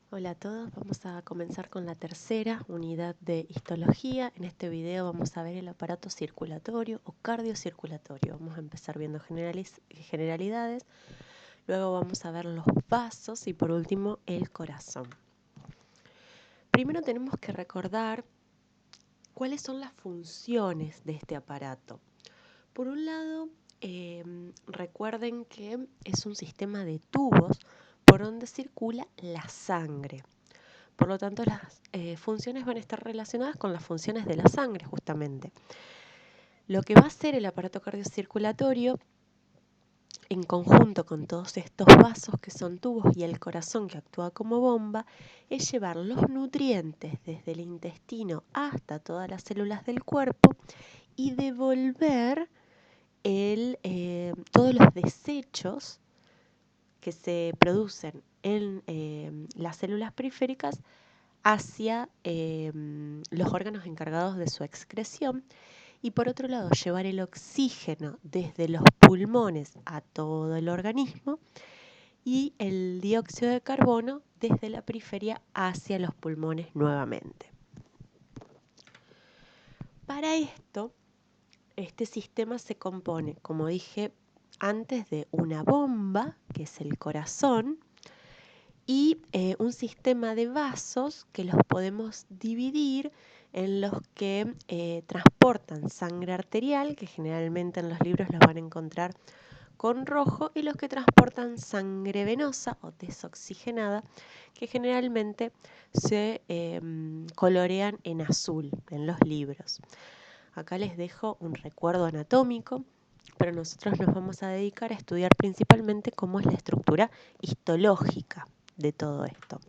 Hola a todos, vamos a comenzar con la tercera unidad de histología. En este video vamos a ver el aparato circulatorio o cardiocirculatorio. Vamos a empezar viendo generalidades, luego vamos a ver los vasos y por último el corazón. Primero tenemos que recordar cuáles son las funciones de este aparato. Por un lado, recuerden que es un sistema de tubos por donde circula la sangre. Por lo tanto, las funciones van a estar relacionadas con las funciones de la sangre, justamente. Lo que va a hacer el aparato cardiocirculatorio, en conjunto con todos estos vasos que son tubos y el corazón que actúa como bomba, es llevar los nutrientes desde el intestino hasta todas las células del cuerpo y devolver todos los desechos que se producen en las células periféricas hacia los órganos encargados de su excreción y por otro lado llevar el oxígeno desde los pulmones a todo el organismo y el dióxido de carbono desde la periferia hacia los pulmones nuevamente. Para esto, este sistema se compone, como dije antes, de una bomba, que es el corazón, y un sistema de vasos que los podemos dividir en los que transportan sangre arterial, que generalmente en los libros los van a encontrar con rojo, y los que transportan sangre venosa o desoxigenada, que generalmente se colorean en azul en los libros. Acá les dejo un recuerdo anatómico, pero nosotros nos vamos a dedicar a estudiar principalmente cómo es la estructura histológica de todo esto.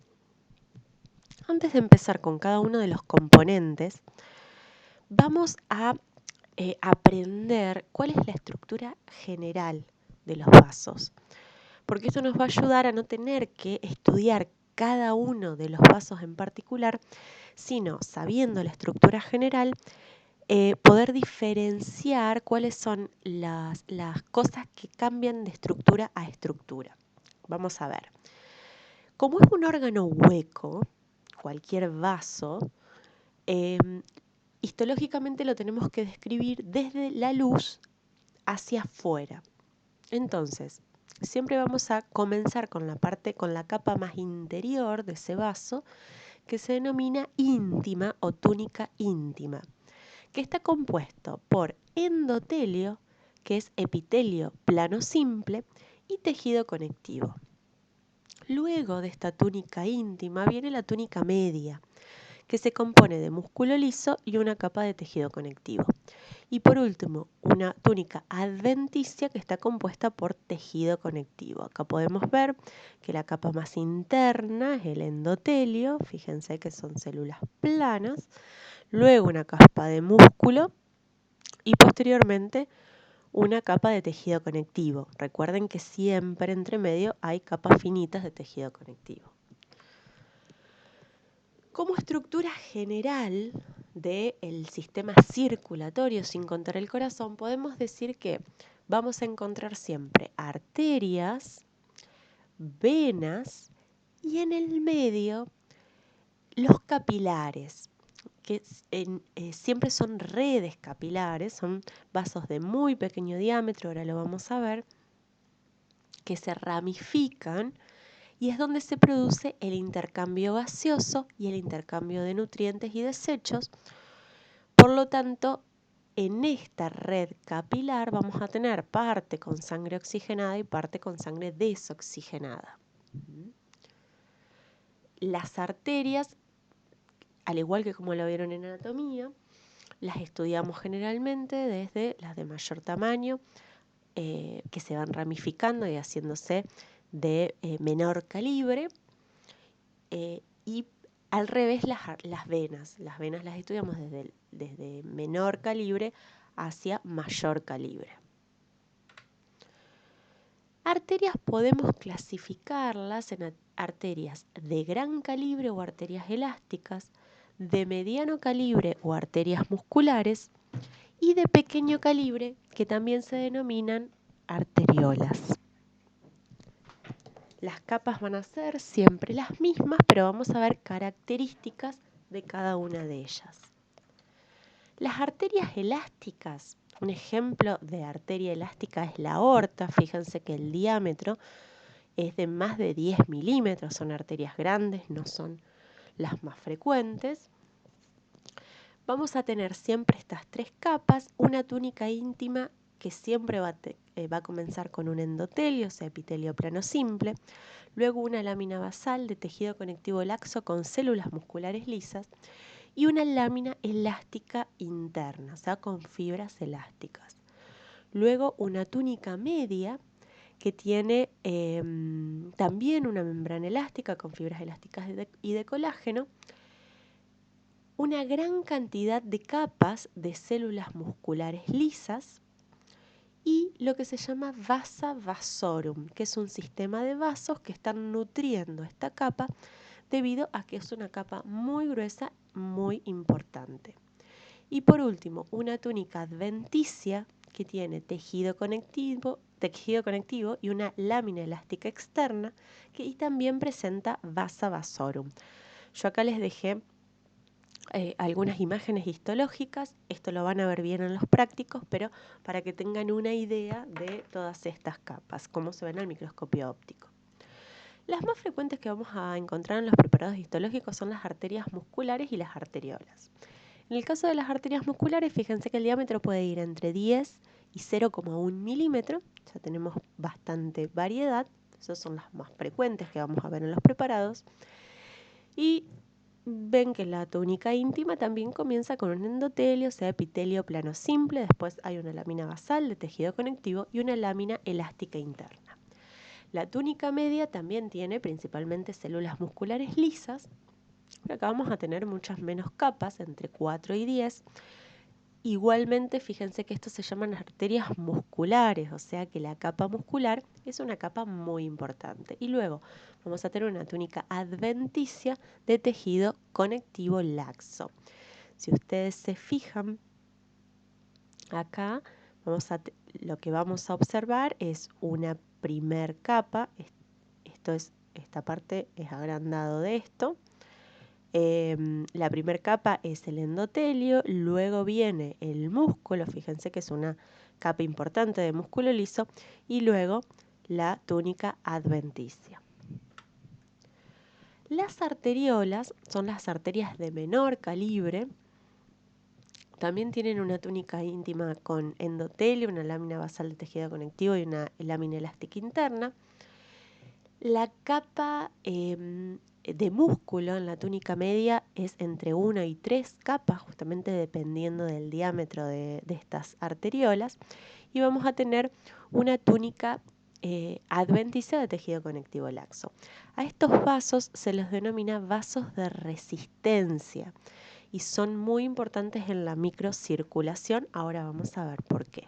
Antes de empezar con cada uno de los componentes, vamos a aprender cuál es la estructura general de los vasos, porque esto nos va a ayudar a no tener que estudiar cada uno de los vasos en particular, sino sabiendo la estructura general, poder diferenciar cuáles son las cosas que cambian de estructura a estructura. Vamos a ver. Como es un órgano hueco, cualquier vaso, histológicamente lo tenemos que describir desde la luz hacia afuera. Entonces, siempre vamos a comenzar con la capa más interior de ese vaso, que se denomina íntima o túnica íntima, que está compuesto por endotelio, que es epitelio plano simple, y tejido conectivo. Luego de esta túnica íntima viene la túnica media, que se compone de músculo liso y una capa de tejido conectivo. Y por último, una túnica adventicia que está compuesta por tejido conectivo. Acá podemos ver que la capa más interna es el endotelio, fíjense que son células planas, luego una capa de músculo y posteriormente una capa de tejido conectivo. Recuerden que siempre entre medio hay capas finitas de tejido conectivo. Como estructura general del sistema circulatorio, sin contar el corazón, podemos decir que vamos a encontrar siempre arterias, venas y en el medio los capilares, que siempre son redes capilares, son vasos de muy pequeño diámetro, ahora lo vamos a ver, que se ramifican y es donde se produce el intercambio gaseoso y el intercambio de nutrientes y desechos. Por lo tanto, en esta red capilar vamos a tener parte con sangre oxigenada y parte con sangre desoxigenada. Las arterias, al igual que como lo vieron en anatomía, las estudiamos generalmente desde las de mayor tamaño, que se van ramificando y haciéndose de menor calibre, y al revés las venas. Las venas las estudiamos desde menor calibre hacia mayor calibre. Arterias podemos clasificarlas en arterias de gran calibre o arterias elásticas, de mediano calibre o arterias musculares y de pequeño calibre, que también se denominan arteriolas. Las capas van a ser siempre las mismas, pero vamos a ver características de cada una de ellas. Las arterias elásticas, un ejemplo de arteria elástica es la aorta. Fíjense que el diámetro es de más de 10 milímetros, son arterias grandes, no son las más frecuentes. Vamos a tener siempre estas tres capas, una túnica íntima que siempre va a comenzar con un endotelio, o sea, epitelio plano simple, luego una lámina basal de tejido conectivo laxo con células musculares lisas y una lámina elástica interna, o sea, con fibras elásticas. Luego una túnica media que tiene también una membrana elástica con fibras elásticas y de colágeno, una gran cantidad de capas de células musculares lisas y lo que se llama vasa vasorum, que es un sistema de vasos que están nutriendo esta capa debido a que es una capa muy gruesa, muy importante. Y por último, una túnica adventicia que tiene tejido conectivo y una lámina elástica externa y también presenta vasa vasorum. Yo acá les dejé algunas imágenes histológicas, esto lo van a ver bien en los prácticos, pero para que tengan una idea de todas estas capas, cómo se ven al microscopio óptico. Las más frecuentes que vamos a encontrar en los preparados histológicos son las arterias musculares y las arteriolas. En el caso de las arterias musculares, fíjense que el diámetro puede ir entre 10 y 0,1 milímetro, ya tenemos bastante variedad, esas son las más frecuentes que vamos a ver en los preparados. Y ven que la túnica íntima también comienza con un endotelio, o sea, epitelio plano simple, después hay una lámina basal de tejido conectivo y una lámina elástica interna. La túnica media también tiene principalmente células musculares lisas, pero acá vamos a tener muchas menos capas, entre 4 y 10. Igualmente, fíjense que esto se llaman arterias musculares, o sea que la capa muscular es una capa muy importante. Y luego vamos a tener una túnica adventicia de tejido conectivo laxo. Si ustedes se fijan, acá lo que vamos a observar es una primer capa, esta parte es agrandado de esto. La primera capa es el endotelio, luego viene el músculo, fíjense que es una capa importante de músculo liso, y luego la túnica adventicia. Las arteriolas son las arterias de menor calibre, también tienen una túnica íntima con endotelio, una lámina basal de tejido conectivo y una lámina elástica interna. La capa de músculo en la túnica media es entre 1 y 3 capas, justamente dependiendo del diámetro de estas arteriolas. Y vamos a tener una túnica adventicia de tejido conectivo laxo. A estos vasos se los denomina vasos de resistencia y son muy importantes en la microcirculación. Ahora vamos a ver por qué.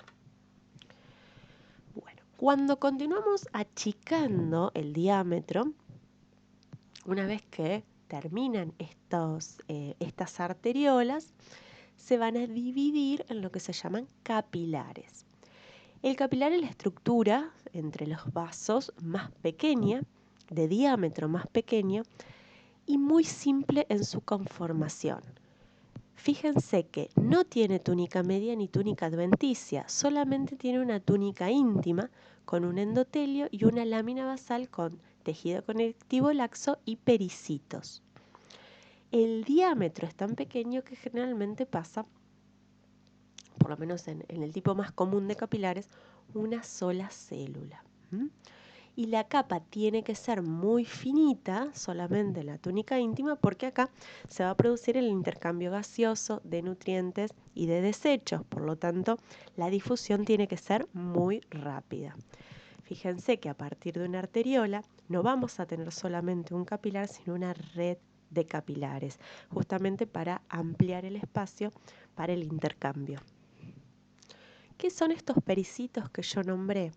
Bueno, cuando continuamos achicando el diámetro, una vez que terminan estas arteriolas, se van a dividir en lo que se llaman capilares. El capilar es la estructura entre los vasos más pequeña, de diámetro más pequeño y muy simple en su conformación. Fíjense que no tiene túnica media ni túnica adventicia, solamente tiene una túnica íntima con un endotelio y una lámina basal con tejido conectivo laxo y pericitos. El diámetro es tan pequeño que generalmente pasa, por lo menos en el tipo más común de capilares, una sola célula. Y la capa tiene que ser muy finita, solamente la túnica íntima, porque acá se va a producir el intercambio gaseoso de nutrientes y de desechos, por lo tanto la difusión tiene que ser muy rápida. Fíjense que a partir de una arteriola no vamos a tener solamente un capilar, sino una red de capilares, justamente para ampliar el espacio para el intercambio. ¿Qué son estos pericitos que yo nombré?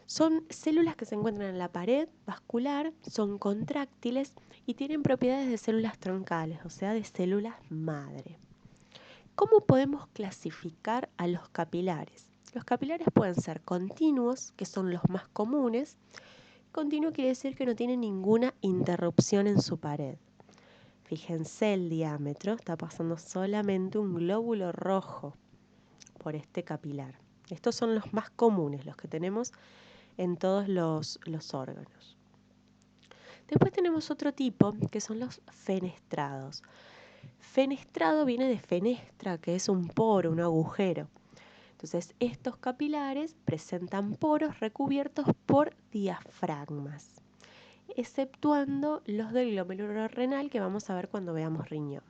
Son células que se encuentran en la pared vascular, son contráctiles y tienen propiedades de células troncales, o sea, de células madre. ¿Cómo podemos clasificar a los capilares? Los capilares pueden ser continuos, que son los más comunes, Continuo quiere decir que no tiene ninguna interrupción en su pared. Fíjense el diámetro, está pasando solamente un glóbulo rojo por este capilar. Estos son los más comunes, los que tenemos en todos los órganos. Después tenemos otro tipo, que son los fenestrados. Fenestrado viene de fenestra, que es un poro, un agujero. Entonces, estos capilares presentan poros recubiertos por diafragmas, exceptuando los del glómerulo renal, que vamos a ver cuando veamos riñón.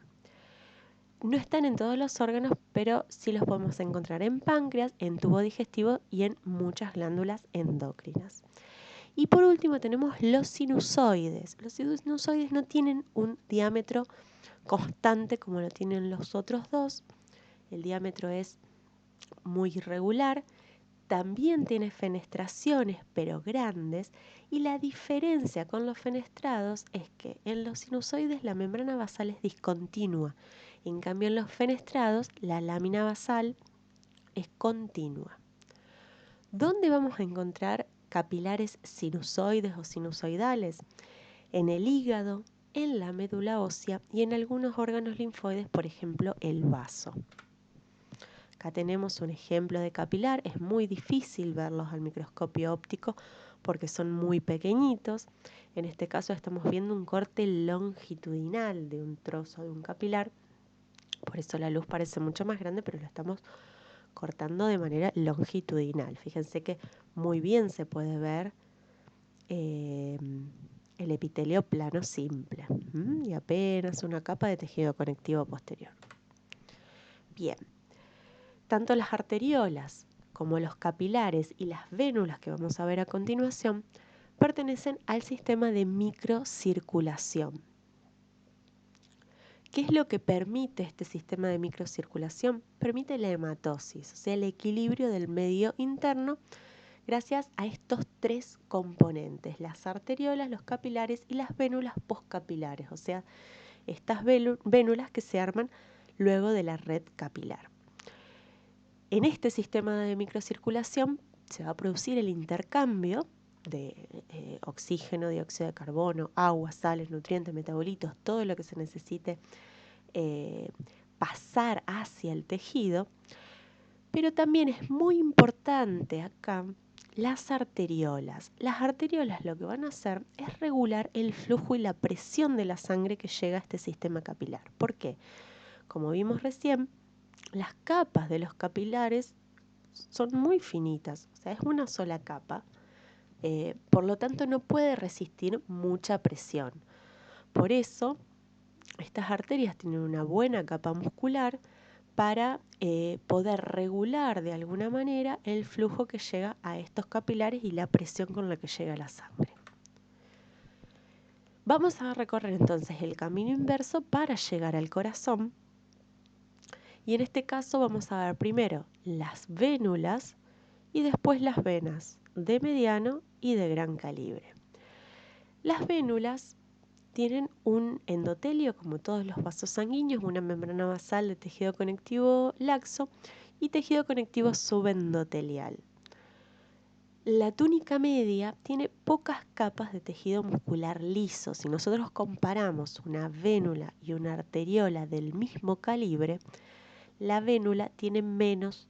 No están en todos los órganos, pero sí los podemos encontrar en páncreas, en tubo digestivo y en muchas glándulas endocrinas. Y por último tenemos los sinusoides. Los sinusoides no tienen un diámetro constante como lo tienen los otros dos. El diámetro es muy irregular. También tiene fenestraciones, pero grandes. Y la diferencia con los fenestrados es que en los sinusoides la membrana basal es discontinua. En cambio, en los fenestrados la lámina basal es continua. ¿Dónde vamos a encontrar capilares sinusoides o sinusoidales? En el hígado, en la médula ósea y en algunos órganos linfoides, por ejemplo, el vaso. Acá tenemos un ejemplo de capilar. Es muy difícil verlos al microscopio óptico porque son muy pequeñitos. En este caso estamos viendo un corte longitudinal de un trozo de un capilar. Por eso la luz parece mucho más grande, pero lo estamos cortando de manera longitudinal. Fíjense que muy bien se puede ver el epitelio plano simple y apenas una capa de tejido conectivo posterior. Bien, tanto las arteriolas como los capilares y las vénulas que vamos a ver a continuación pertenecen al sistema de microcirculación. ¿Qué es lo que permite este sistema de microcirculación? Permite la hematosis, o sea, el equilibrio del medio interno gracias a estos tres componentes, las arteriolas, los capilares y las vénulas postcapilares, o sea, estas vénulas que se arman luego de la red capilar. En este sistema de microcirculación se va a producir el intercambio de oxígeno, dióxido de carbono, agua, sales, nutrientes, metabolitos, todo lo que se necesite pasar hacia el tejido, pero también es muy importante acá las arteriolas. Las arteriolas lo que van a hacer es regular el flujo y la presión de la sangre que llega a este sistema capilar. ¿Por qué? Como vimos recién, las capas de los capilares son muy finitas, o sea, es una sola capa, por lo tanto no puede resistir mucha presión. Por eso, estas arterias tienen una buena capa muscular para poder regular de alguna manera el flujo que llega a estos capilares y la presión con la que llega la sangre. Vamos a recorrer entonces el camino inverso para llegar al corazón. Y en este caso vamos a ver primero las vénulas y después las venas de mediano y de gran calibre. Las vénulas tienen un endotelio, como todos los vasos sanguíneos, una membrana basal de tejido conectivo laxo y tejido conectivo subendotelial. La túnica media tiene pocas capas de tejido muscular liso. Si nosotros comparamos una vénula y una arteriola del mismo calibre, la vénula tiene menos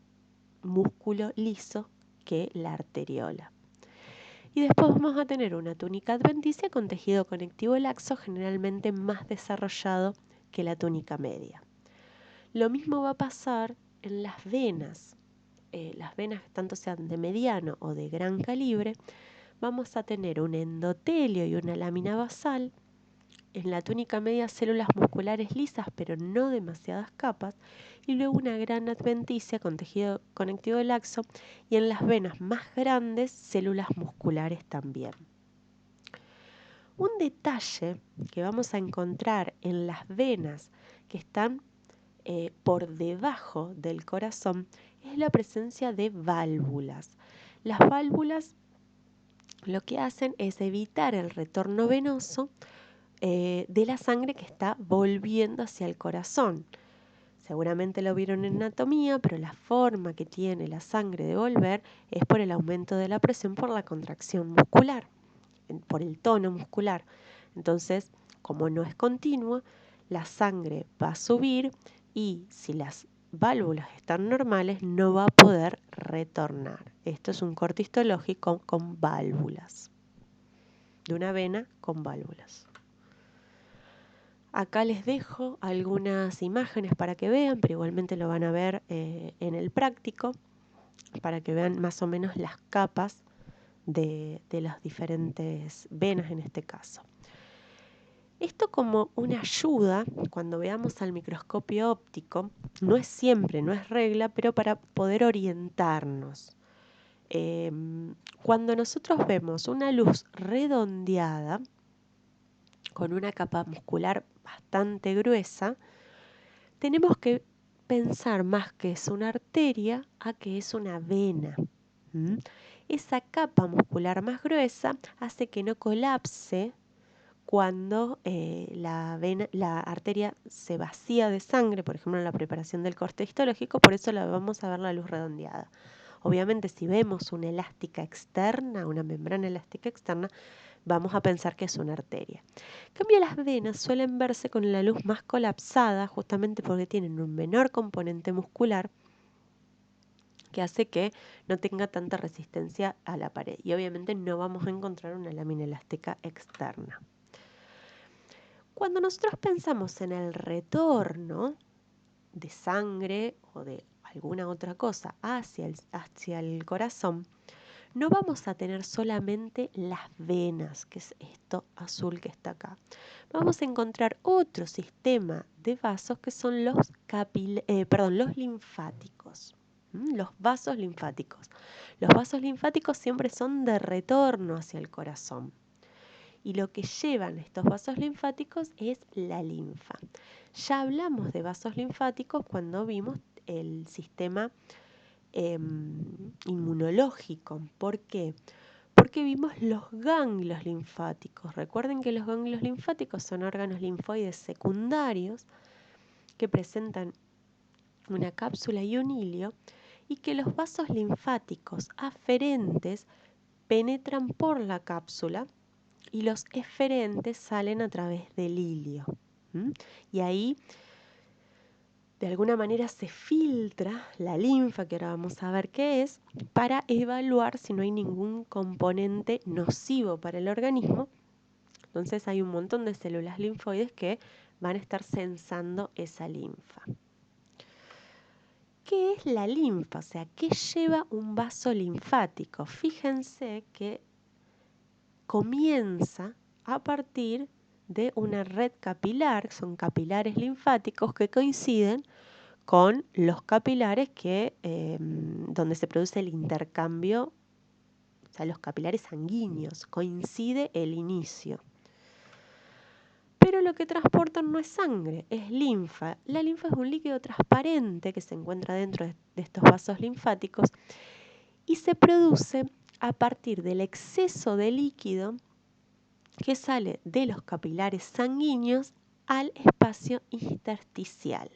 músculo liso que la arteriola. Y después vamos a tener una túnica adventicia con tejido conectivo laxo, generalmente más desarrollado que la túnica media. Lo mismo va a pasar en las venas. Las venas, tanto sean de mediano o de gran calibre, vamos a tener un endotelio y una lámina basal. En la túnica media, células musculares lisas, pero no demasiadas capas, y luego una gran adventicia con tejido conectivo laxo, y en las venas más grandes, células musculares también. Un detalle que vamos a encontrar en las venas que están por debajo del corazón es la presencia de válvulas. Las válvulas lo que hacen es evitar el retorno venoso de la sangre que está volviendo hacia el corazón. Seguramente lo vieron en anatomía, pero la forma que tiene la sangre de volver es por el aumento de la presión por la contracción muscular. por el tono muscular. Entonces, como no es continuo, la sangre va a subir y si las válvulas están normales, no va a poder retornar. Esto es un corte histológico con válvulas, de una vena con válvulas. Acá les dejo algunas imágenes para que vean, pero igualmente lo van a ver en el práctico, para que vean más o menos las capas de las diferentes venas en este caso. Esto como una ayuda, cuando veamos al microscopio óptico, no es siempre, no es regla, pero para poder orientarnos. Cuando nosotros vemos una luz redondeada, con una capa muscular bastante gruesa, tenemos que pensar más que es una arteria a que es una vena. Esa capa muscular más gruesa hace que no colapse cuando la arteria se vacía de sangre, por ejemplo en la preparación del corte histológico, por eso la vamos a ver la luz redondeada. Obviamente si vemos una elástica externa, una membrana elástica externa, vamos a pensar que es una arteria. En cambio, las venas suelen verse con la luz más colapsada, justamente porque tienen un menor componente muscular que hace que no tenga tanta resistencia a la pared. Y obviamente no vamos a encontrar una lámina elástica externa. Cuando nosotros pensamos en el retorno de sangre o de alguna otra cosa hacia el corazón, no vamos a tener solamente las venas, que es esto azul que está acá. Vamos a encontrar otro sistema de vasos que son los linfáticos. Los vasos linfáticos. Los vasos linfáticos siempre son de retorno hacia el corazón. Y lo que llevan estos vasos linfáticos es la linfa. Ya hablamos de vasos linfáticos cuando vimos el sistema inmunológico. ¿Por qué? Porque vimos los ganglios linfáticos. Recuerden que los ganglios linfáticos son órganos linfoides secundarios que presentan una cápsula y un hilio y que los vasos linfáticos aferentes penetran por la cápsula y los eferentes salen a través del hilio. Y ahí de alguna manera se filtra la linfa, que ahora vamos a ver qué es, para evaluar si no hay ningún componente nocivo para el organismo. Entonces hay un montón de células linfoides que van a estar sensando esa linfa. ¿Qué es la linfa? O sea, ¿qué lleva un vaso linfático? Fíjense que comienza a partir de una red capilar, son capilares linfáticos que coinciden con los capilares donde se produce el intercambio, o sea, los capilares sanguíneos, coincide el inicio. Pero lo que transportan no es sangre, es linfa. La linfa es un líquido transparente que se encuentra dentro de estos vasos linfáticos y se produce a partir del exceso de líquido que sale de los capilares sanguíneos al espacio intersticial.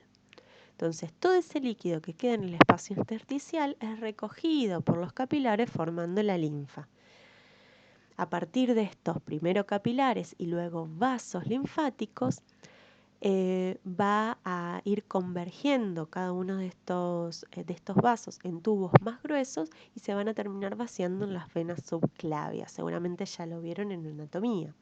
Entonces, todo ese líquido que queda en el espacio intersticial es recogido por los capilares formando la linfa. A partir de estos primero capilares y luego vasos linfáticos, va a ir convergiendo cada uno de estos vasos en tubos más gruesos y se van a terminar vaciando en las venas subclavias. Seguramente ya lo vieron en anatomía.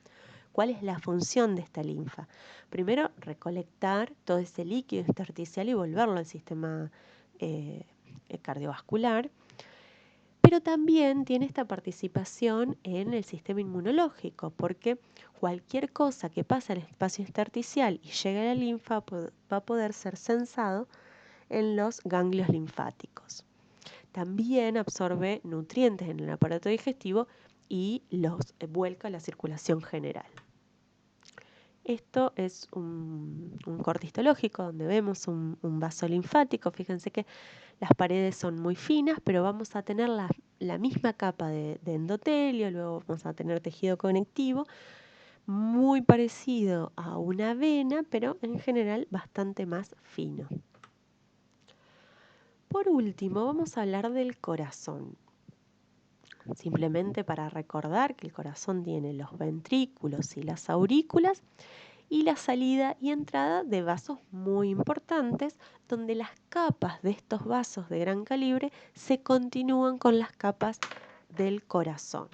¿Cuál es la función de esta linfa? Primero, recolectar todo ese líquido intersticial y volverlo al sistema cardiovascular, pero también tiene esta participación en el sistema inmunológico, porque cualquier cosa que pasa en el espacio intersticial y llegue a la linfa va a poder ser sensado en los ganglios linfáticos. También absorbe nutrientes en el aparato digestivo y los vuelca a la circulación general. Esto es un corte histológico donde vemos un vaso linfático. Fíjense que las paredes son muy finas, pero vamos a tener la misma capa de endotelio, luego vamos a tener tejido conectivo, muy parecido a una vena, pero en general bastante más fino. Por último, vamos a hablar del corazón. simplemente para recordar que el corazón tiene los ventrículos y las aurículas y la salida y entrada de vasos muy importantes, donde las capas de estos vasos de gran calibre se continúan con las capas del corazón.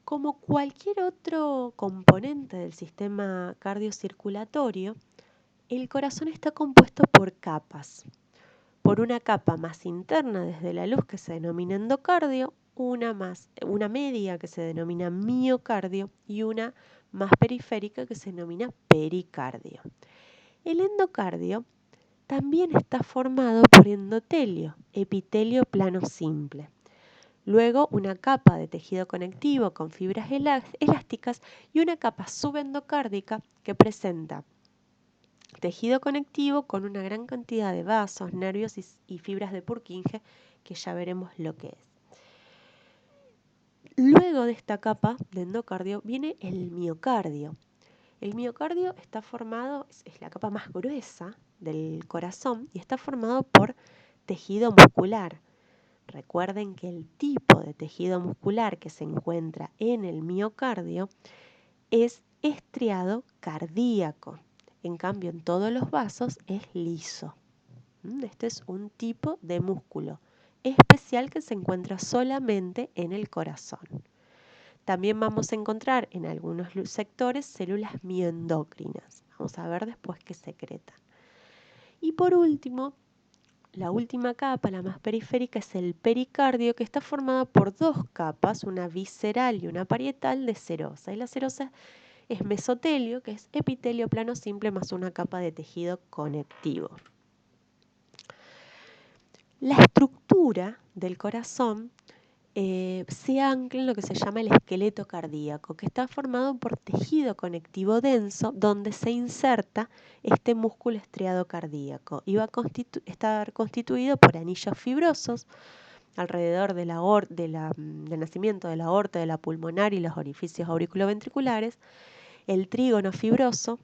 Como cualquier otro componente del sistema cardiocirculatorio, el corazón está compuesto por capas. Por una capa más interna desde la luz que se denomina endocardio, una media que se denomina miocardio y una más periférica que se denomina pericardio. El endocardio también está formado por endotelio, epitelio plano simple. Luego una capa de tejido conectivo con fibras elásticas y una capa subendocárdica que presenta tejido conectivo con una gran cantidad de vasos, nervios y fibras de Purkinje, que ya veremos lo que es. Luego de esta capa de endocardio viene el miocardio. El miocardio está formado, es la capa más gruesa del corazón y está formado por tejido muscular. Recuerden que el tipo de tejido muscular que se encuentra en el miocardio es estriado cardíaco. En cambio, en todos los vasos es liso. Este es un tipo de músculo especial que se encuentra solamente en el corazón. También vamos a encontrar en algunos sectores células mioendocrinas. Vamos a ver después qué secretan. Y por último, la última capa, la más periférica, es el pericardio, que está formado por dos capas, una visceral y una parietal de serosa. Y la serosa es mesotelio, que es epitelio plano simple más una capa de tejido conectivo. La estructura del corazón se ancla en lo que se llama el esqueleto cardíaco, que está formado por tejido conectivo denso donde se inserta este músculo estriado cardíaco y va a estar constituido por anillos fibrosos alrededor del nacimiento de la aorta, de la pulmonar y los orificios auriculoventriculares, el trígono fibroso,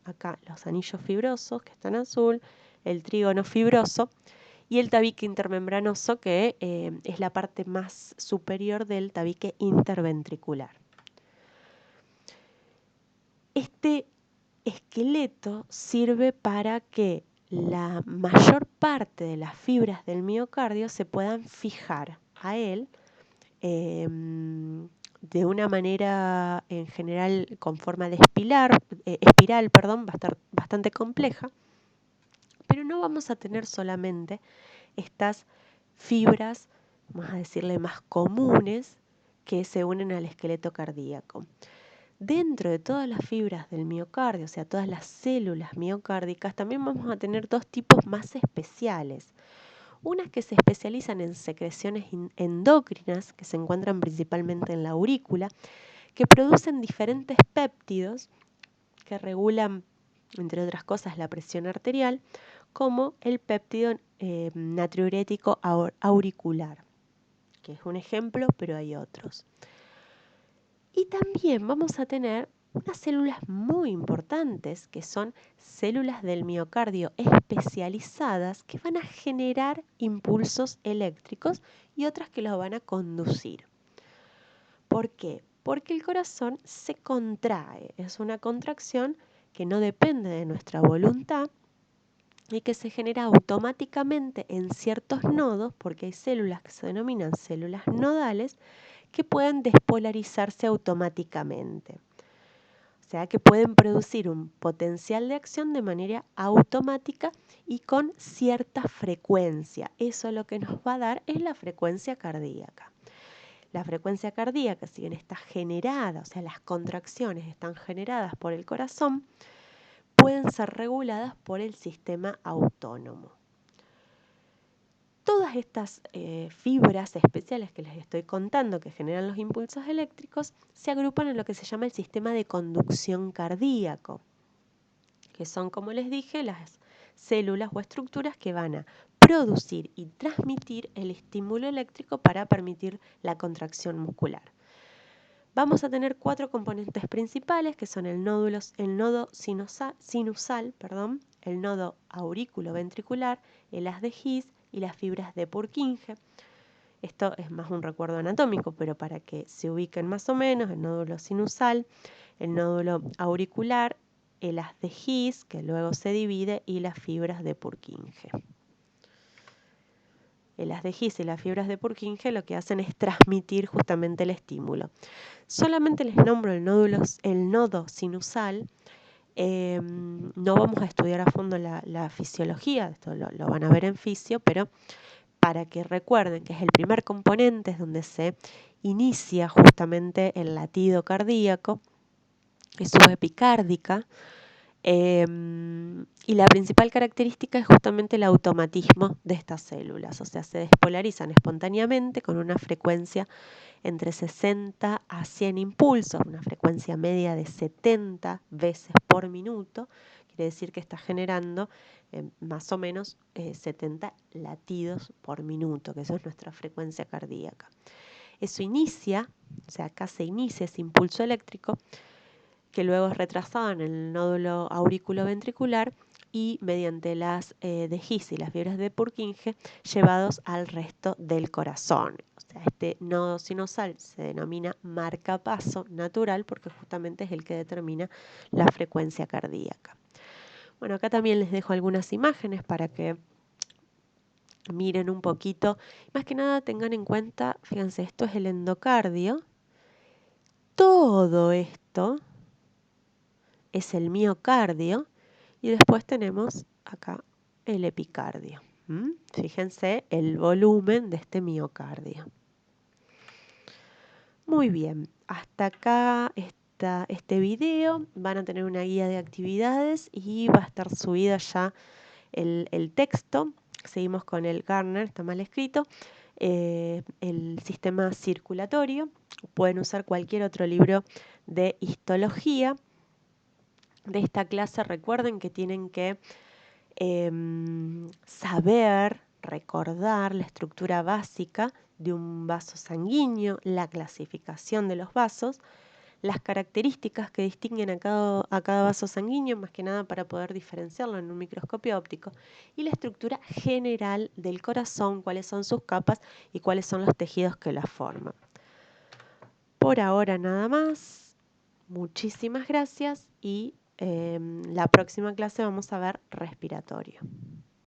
acá los anillos fibrosos que están azul, el trígono fibroso, y el tabique intermembranoso, que es la parte más superior del tabique interventricular. Este esqueleto sirve para que la mayor parte de las fibras del miocardio se puedan fijar a él de una manera en general con forma de espiral, va a estar bastante compleja, pero no vamos a tener solamente estas fibras, vamos a decirle, más comunes que se unen al esqueleto cardíaco. Dentro de todas las fibras del miocardio, o sea, todas las células miocárdicas, también vamos a tener dos tipos más especiales. Unas que se especializan en secreciones endócrinas, que se encuentran principalmente en la aurícula, que producen diferentes péptidos que regulan, entre otras cosas, la presión arterial, como el péptido natriurético auricular, que es un ejemplo, pero hay otros. Y también vamos a tener unas células muy importantes, que son células del miocardio especializadas que van a generar impulsos eléctricos y otras que los van a conducir. ¿Por qué? Porque el corazón se contrae, es una contracción que no depende de nuestra voluntad y que se genera automáticamente en ciertos nodos, porque hay células que se denominan células nodales, que pueden despolarizarse automáticamente. O sea, que pueden producir un potencial de acción de manera automática y con cierta frecuencia. Eso lo que nos va a dar es la frecuencia cardíaca. La frecuencia cardíaca, si bien está generada, o sea, las contracciones están generadas por el corazón, pueden ser reguladas por el sistema autónomo. Todas estas fibras especiales que les estoy contando que generan los impulsos eléctricos se agrupan en lo que se llama el sistema de conducción cardíaco, que son, como les dije, las células o estructuras que van a producir y transmitir el estímulo eléctrico para permitir la contracción muscular. Vamos a tener 4 componentes principales, que son el nodo sinusal, el nodo auriculoventricular, el haz de His y las fibras de Purkinje. Esto es más un recuerdo anatómico, pero para que se ubiquen más o menos, el nódulo sinusal, el nódulo auricular, el haz de His, que luego se divide, y las fibras de Purkinje. El haz de His y las fibras de Purkinje lo que hacen es transmitir justamente el estímulo. Solamente les nombro el nodo sinusal. No vamos a estudiar a fondo la fisiología, esto lo van a ver en fisio, pero para que recuerden que es el primer componente, es donde se inicia justamente el latido cardíaco, es subepicárdica, y la principal característica es justamente el automatismo de estas células, o sea, se despolarizan espontáneamente con una frecuencia entre 60 a 100 impulsos, una frecuencia media de 70 veces por minuto, quiere decir que está generando más o menos 70 latidos por minuto, que eso es nuestra frecuencia cardíaca. Eso inicia, o sea, acá se inicia ese impulso eléctrico, que luego es retrasado en el nódulo auriculoventricular y mediante las de His y las fibras de Purkinje llevados al resto del corazón. O sea, este nodo sinusal se denomina marcapaso natural porque justamente es el que determina la frecuencia cardíaca. Bueno, acá también les dejo algunas imágenes para que miren un poquito. Más que nada tengan en cuenta, fíjense, esto es el endocardio. Todo esto es el miocardio y después tenemos acá el epicardio. Fíjense el volumen de este miocardio. Muy bien, hasta acá está este video. Van a tener una guía de actividades y va a estar subida ya el texto. Seguimos con el Gardner, está mal escrito. El sistema circulatorio. Pueden usar cualquier otro libro de histología. De esta clase recuerden que tienen que saber, recordar la estructura básica de un vaso sanguíneo, la clasificación de los vasos, las características que distinguen a cada vaso sanguíneo, más que nada para poder diferenciarlo en un microscopio óptico, y la estructura general del corazón, cuáles son sus capas y cuáles son los tejidos que la forman. Por ahora nada más. Muchísimas gracias y la próxima clase vamos a ver respiratorio.